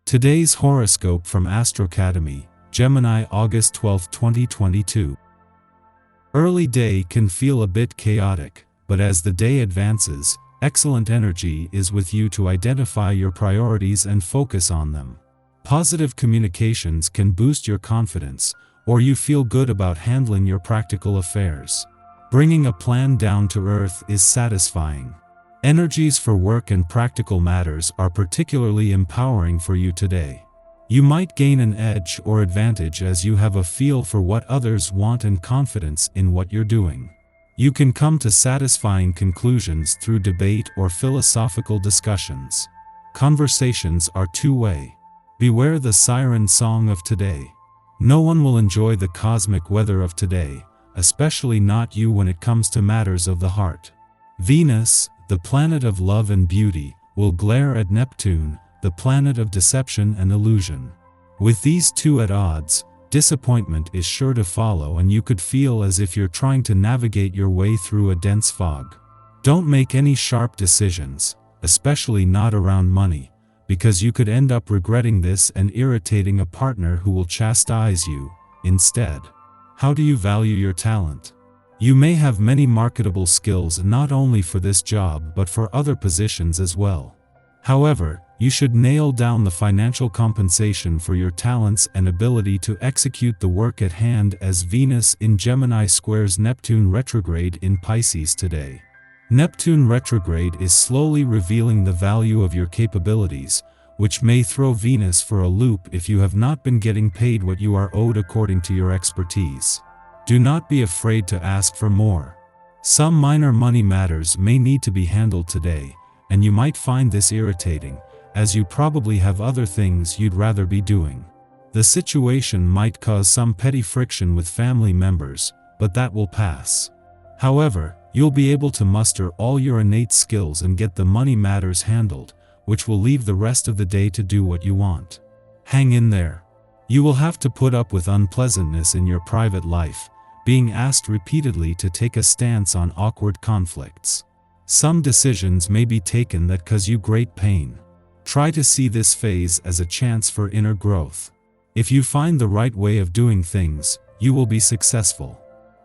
Today's horoscope from Astrocademy, Gemini, August 12, 2022. Early day can feel a bit chaotic, but as the day advances, excellent energy is with you to identify your priorities and focus on them. Positive communications can boost your confidence, or you feel good about handling your practical affairs. Bringing a plan down to earth is satisfying. Energies for work and practical matters are particularly empowering for you today. You might gain an edge or advantage as you have a feel for what others want and confidence in what you're doing. You can come to satisfying conclusions through debate or philosophical discussions. Conversations are two-way. Beware the siren song of today. No one will enjoy the cosmic weather of today, especially not you when it comes to matters of the heart. Venus, the planet of love and beauty, will glare at Neptune, the planet of deception and illusion. With these two at odds, disappointment is sure to follow, and you could feel as if you're trying to navigate your way through a dense fog. Don't make any sharp decisions, especially not around money, because you could end up regretting this and irritating a partner who will chastise you instead. How do you value your talent? You may have many marketable skills not only for this job but for other positions as well. However, you should nail down the financial compensation for your talents and ability to execute the work at hand as Venus in Gemini squares Neptune retrograde in Pisces today. Neptune retrograde is slowly revealing the value of your capabilities, which may throw Venus for a loop if you have not been getting paid what you are owed according to your expertise. Do not be afraid to ask for more. Some minor money matters may need to be handled today, and you might find this irritating, as you probably have other things you'd rather be doing. The situation might cause some petty friction with family members, but that will pass. However, you'll be able to muster all your innate skills and get the money matters handled, which will leave the rest of the day to do what you want. Hang in there. You will have to put up with unpleasantness in your private life, being asked repeatedly to take a stance on awkward conflicts. Some decisions may be taken that cause you great pain. Try to see this phase as a chance for inner growth. If you find the right way of doing things, you will be successful.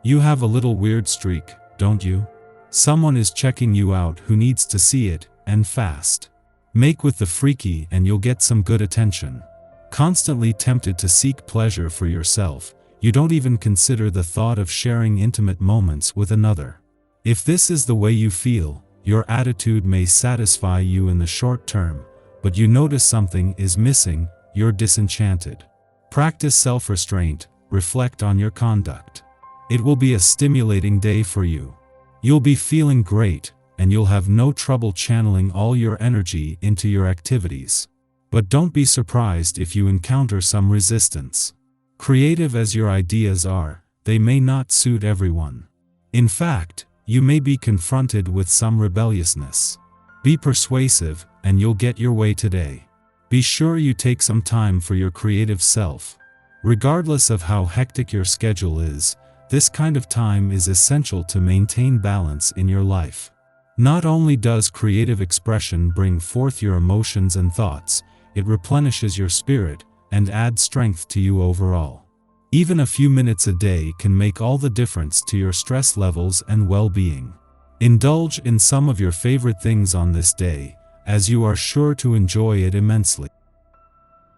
You have a little weird streak, don't you? Someone is checking you out who needs to see it, and fast. Make with the freaky and you'll get some good attention. Constantly tempted to seek pleasure for yourself, you don't even consider the thought of sharing intimate moments with another. If this is the way you feel, your attitude may satisfy you in the short term, but you notice something is missing, you're disenchanted. Practice self-restraint, reflect on your conduct. It will be a stimulating day for you. You'll be feeling great, and you'll have no trouble channeling all your energy into your activities. But don't be surprised if you encounter some resistance. Creative as your ideas are, they may not suit everyone. In fact, you may be confronted with some rebelliousness. Be persuasive, and you'll get your way today. Be sure you take some time for your creative self. Regardless of how hectic your schedule is, this kind of time is essential to maintain balance in your life. Not only does creative expression bring forth your emotions and thoughts, it replenishes your spirit and adds strength to you overall. Even a few minutes a day can make all the difference to your stress levels and well-being. Indulge in some of your favorite things on this day, as you are sure to enjoy it immensely.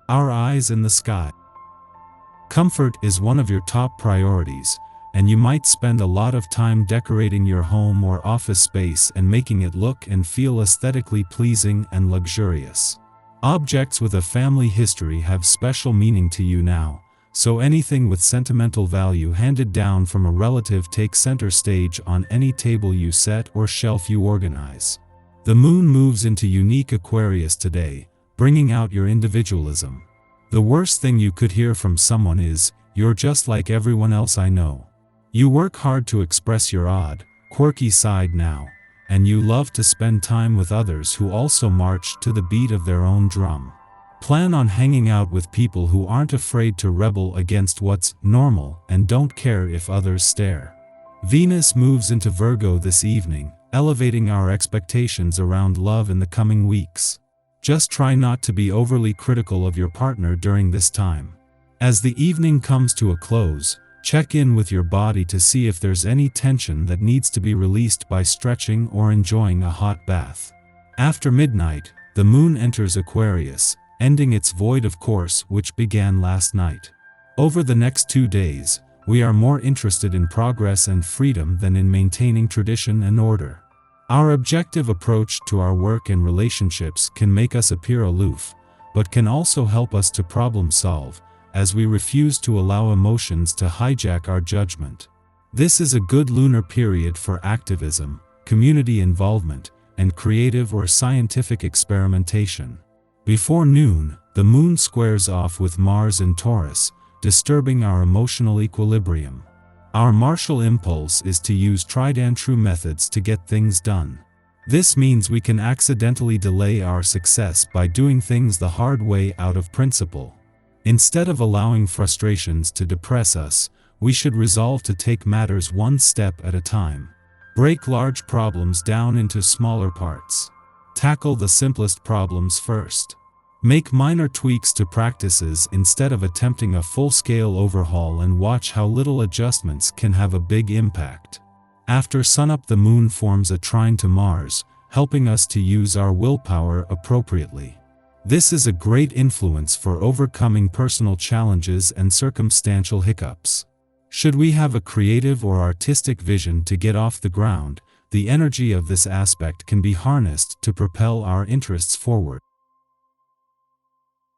Our eyes in the sky. Comfort is one of your top priorities, and you might spend a lot of time decorating your home or office space and making it look and feel aesthetically pleasing and luxurious. Objects with a family history have special meaning to you now, so anything with sentimental value handed down from a relative takes center stage on any table you set or shelf you organize. The moon moves into unique Aquarius today, bringing out your individualism. The worst thing you could hear from someone is, "You're just like everyone else I know." You work hard to express your odd, quirky side now, and you love to spend time with others who also march to the beat of their own drum. Plan on hanging out with people who aren't afraid to rebel against what's normal and don't care if others stare. Venus moves into Virgo this evening, elevating our expectations around love in the coming weeks. Just try not to be overly critical of your partner during this time. As the evening comes to a close, check in with your body to see if there's any tension that needs to be released by stretching or enjoying a hot bath. After midnight, the moon enters Aquarius, ending its void of course which began last night. Over the next 2 days, we are more interested in progress and freedom than in maintaining tradition and order. Our objective approach to our work and relationships can make us appear aloof, but can also help us to problem solve, as we refuse to allow emotions to hijack our judgment. This is a good lunar period for activism, community involvement, and creative or scientific experimentation. Before noon, the moon squares off with Mars in Taurus, disturbing our emotional equilibrium. Our martial impulse is to use tried and true methods to get things done. This means we can accidentally delay our success by doing things the hard way out of principle. Instead of allowing frustrations to depress us, we should resolve to take matters one step at a time. Break large problems down into smaller parts. Tackle the simplest problems first. Make minor tweaks to practices instead of attempting a full-scale overhaul, and watch how little adjustments can have a big impact. After sunup, the moon forms a trine to Mars, helping us to use our willpower appropriately. This is a great influence for overcoming personal challenges and circumstantial hiccups. Should we have a creative or artistic vision to get off the ground, the energy of this aspect can be harnessed to propel our interests forward.